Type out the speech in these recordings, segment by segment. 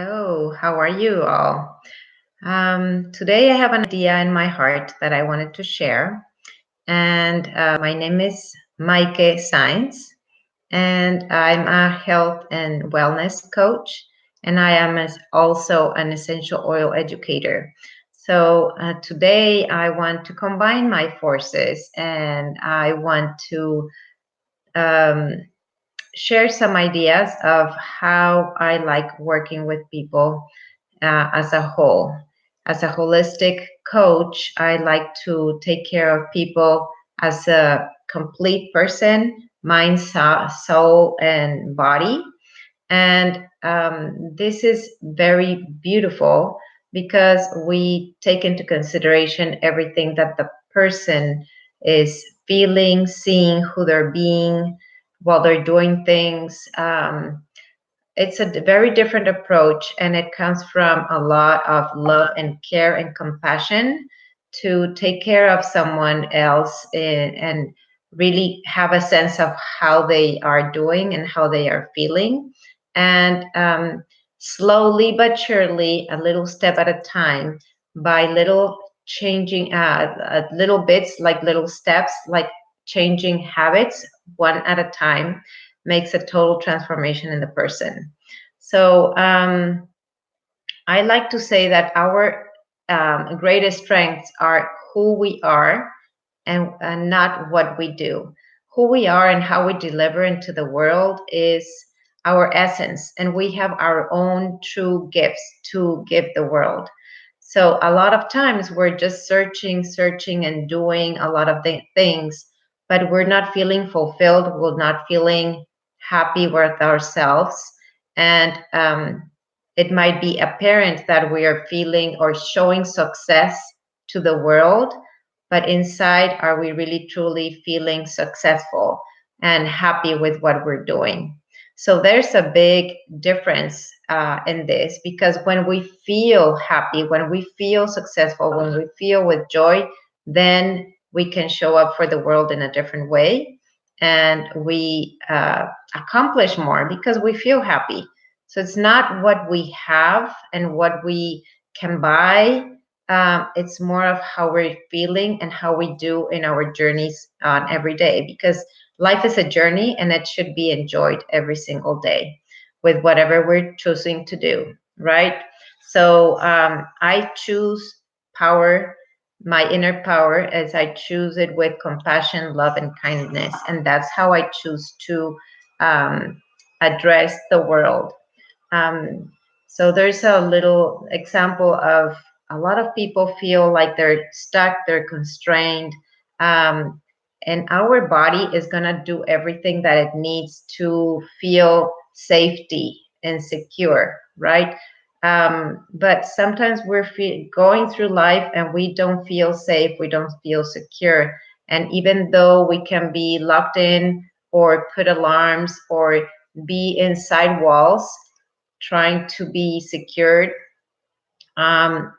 Oh, how are you all? Today I have an idea in my heart that I wanted to share. And my name is Maike Sainz, and I'm a health and wellness coach, and I am also an essential oil educator. So today I want to combine my forces and I want to um, share some ideas of how I like working with people as a whole. As a holistic coach, I like to take care of people as a complete person, mind, soul, and body. And this is very beautiful because we take into consideration everything that the person is feeling, seeing, who they're being while they're doing things. It's a very different approach, and it comes from a lot of love and care and compassion to take care of someone else and really have a sense of how they are doing and how they are feeling. And slowly but surely, a little step at a time, by little changing little bits, like little steps, like changing habits one at a time makes a total transformation in the person. So I like to say that our greatest strengths are who we are and not what we do. Who we are and how we deliver into the world is our essence, and we have our own true gifts to give the world. So a lot of times we're just searching, and doing a lot of things, but we're not feeling fulfilled. We're not feeling happy with ourselves, and it might be apparent that we are feeling or showing success to the world, but inside, are we really truly feeling successful and happy with what we're doing? So there's a big difference in this, because when we feel happy, when we feel successful, when we feel with joy, then we can show up for the world in a different way, and we accomplish more because we feel happy. So it's not what we have and what we can buy. It's more of how we're feeling and how we do in our journeys on every day, because life is a journey and it should be enjoyed every single day with whatever we're choosing to do, right? So I choose power, my inner power, as I choose it with compassion, love, and kindness. And that's how I choose to address the world. um, so there's a little example of a lot of people feel like they're stuck, they're constrained, um, and our body is going to do everything that it needs to feel safety and secure, right? But sometimes we're going through life and we don't feel safe, we don't feel secure. And even though we can be locked in or put alarms or be inside walls, trying to be secured,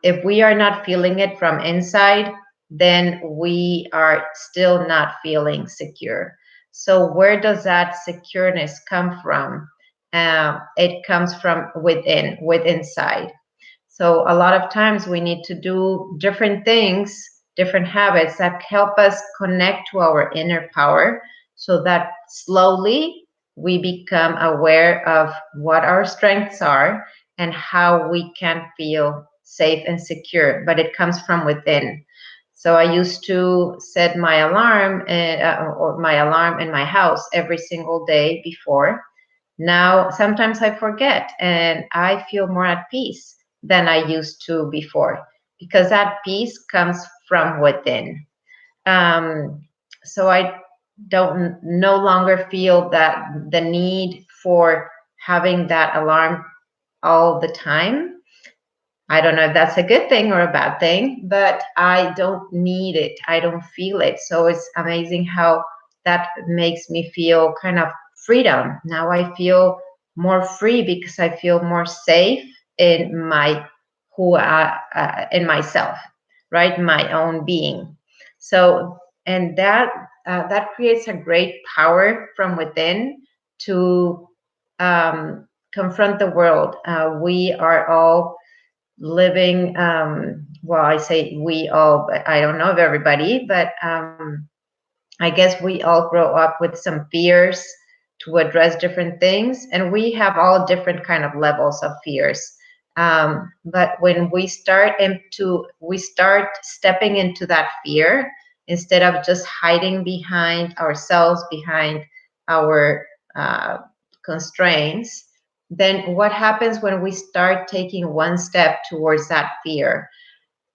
if we are not feeling it from inside, then we are still not feeling secure. So where does that secureness come from? It comes from with inside. So a lot of times we need to do different things, different habits that help us connect to our inner power, so that slowly we become aware of what our strengths are and how we can feel safe and secure. But it comes from within. So I used to set my alarm or my alarm in my house every single day before. Now, sometimes I forget and I feel more at peace than I used to before, because that peace comes from within. Um, so I don't no longer feel that the need for having that alarm all the time. I don't know if that's a good thing or a bad thing, but I don't need it. I don't feel it. So it's amazing how that makes me feel kind of freedom. Now I feel more free because I feel more safe in my in myself, right? My own being. So and that creates a great power from within to confront the world. We are all living, well, I say we all, but I don't know of everybody, but I guess we all grow up with some fears to address different things, and we have all different kind of levels of fears. But when we start stepping into that fear instead of just hiding behind ourselves, behind our constraints, then what happens when we start taking one step towards that fear?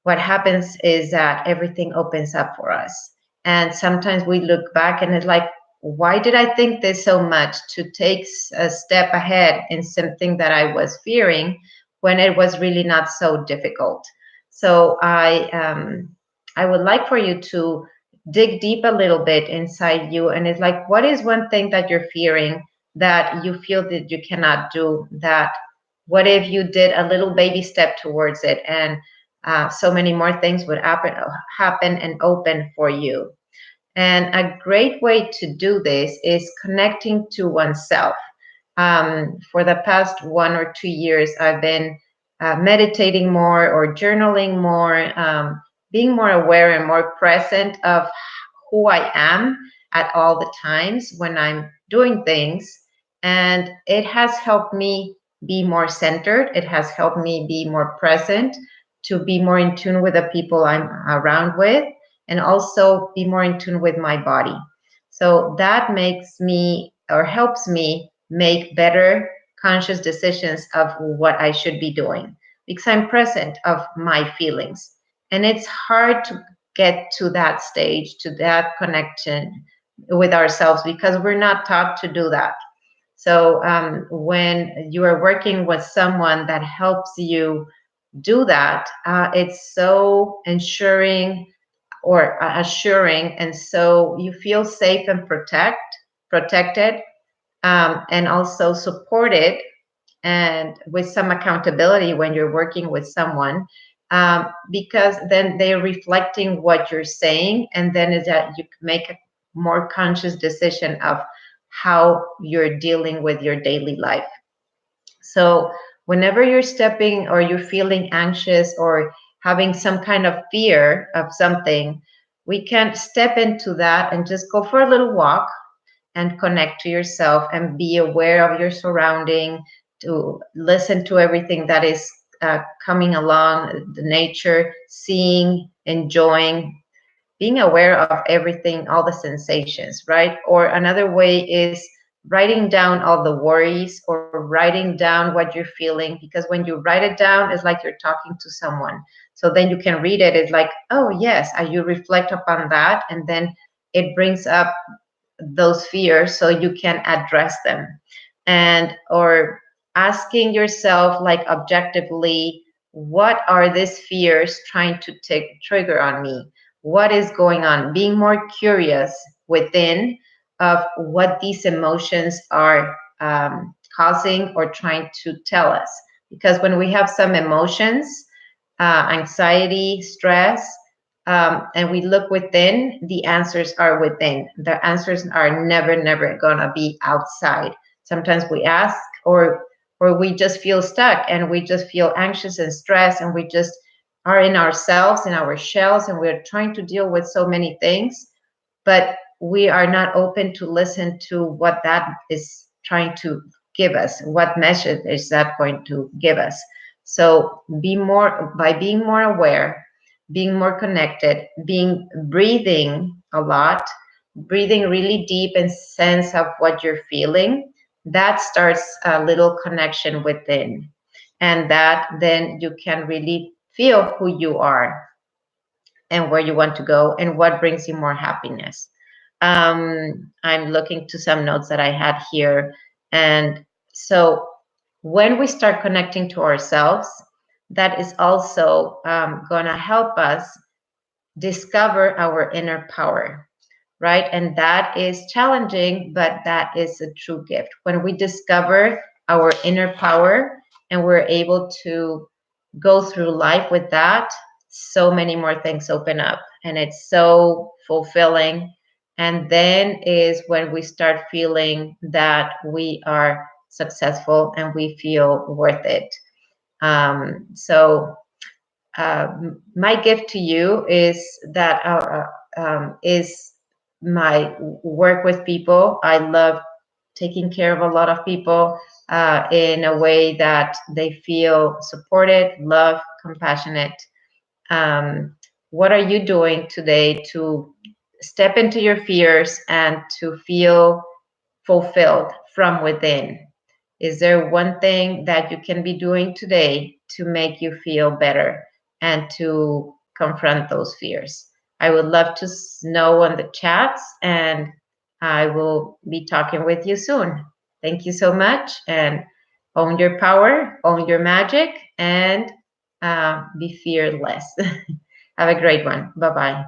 What happens is that everything opens up for us. And sometimes we look back and it's like, why did I think this so much to take a step ahead in something that I was fearing when it was really not so difficult? So I would like for you to dig deep a little bit inside you. And it's like, what is one thing that you're fearing that you feel that you cannot do? That what if you did a little baby step towards it, and so many more things would happen and open for you. And a great way to do this is connecting to oneself. For the past 1 or 2 years, I've been meditating more or journaling more, being more aware and more present of who I am at all the times when I'm doing things. And it has helped me be more centered. It has helped me be more present, to be more in tune with the people I'm around with, and also be more in tune with my body. So that makes me, or helps me make better conscious decisions of what I should be doing, because I'm present of my feelings. And it's hard to get to that stage, to that connection with ourselves, because we're not taught to do that. So when you are working with someone that helps you do that, it's so ensuring or assuring, and so you feel safe and protected, and also supported, and with some accountability when you're working with someone, because then they're reflecting what you're saying, and then is that you can make a more conscious decision of how you're dealing with your daily life. So whenever you're stepping or you're feeling anxious or having some kind of fear of something, we can step into that and just go for a little walk and connect to yourself and be aware of your surrounding, to listen to everything that is coming along, the nature, seeing, enjoying, being aware of everything, all the sensations, right? Or another way is writing down all the worries or writing down what you're feeling, because when you write it down, it's like you're talking to someone. So then you can read it. It's like, oh, yes, you reflect upon that, and then it brings up those fears so you can address them. And or asking yourself, like, objectively, what are these fears trying to trigger on me? What is going on? Being more curious within of what these emotions are causing or trying to tell us. Because when we have some emotions, anxiety, stress, and we look within, the answers are within. The answers are never gonna be outside. Sometimes we ask, or we just feel stuck, and we just feel anxious and stressed, and we just are in ourselves, in our shells, and we're trying to deal with so many things, but we are not open to listen to what that is trying to give us. What message is that going to give us? So by being more aware, being more connected, breathing a lot, breathing really deep and sense of what you're feeling, that starts a little connection within. And that then you can really feel who you are and where you want to go and what brings you more happiness. I'm looking to some notes that I had here. And so when we start connecting to ourselves, that is also going to help us discover our inner power, right? And that is challenging, but that is a true gift. When we discover our inner power and we're able to go through life with that, so many more things open up, and it's so fulfilling. And then is when we start feeling that we are successful and we feel worth it. So my gift to you is that is my work with people. I love taking care of a lot of people in a way that they feel supported, loved, compassionate. What are you doing today to step into your fears and to feel fulfilled from within? Is there one thing that you can be doing today to make you feel better and to confront those fears? I would love to know on the chats, and I will be talking with you soon. Thank you so much, and own your power, own your magic, and be fearless. Have a great one. Bye bye.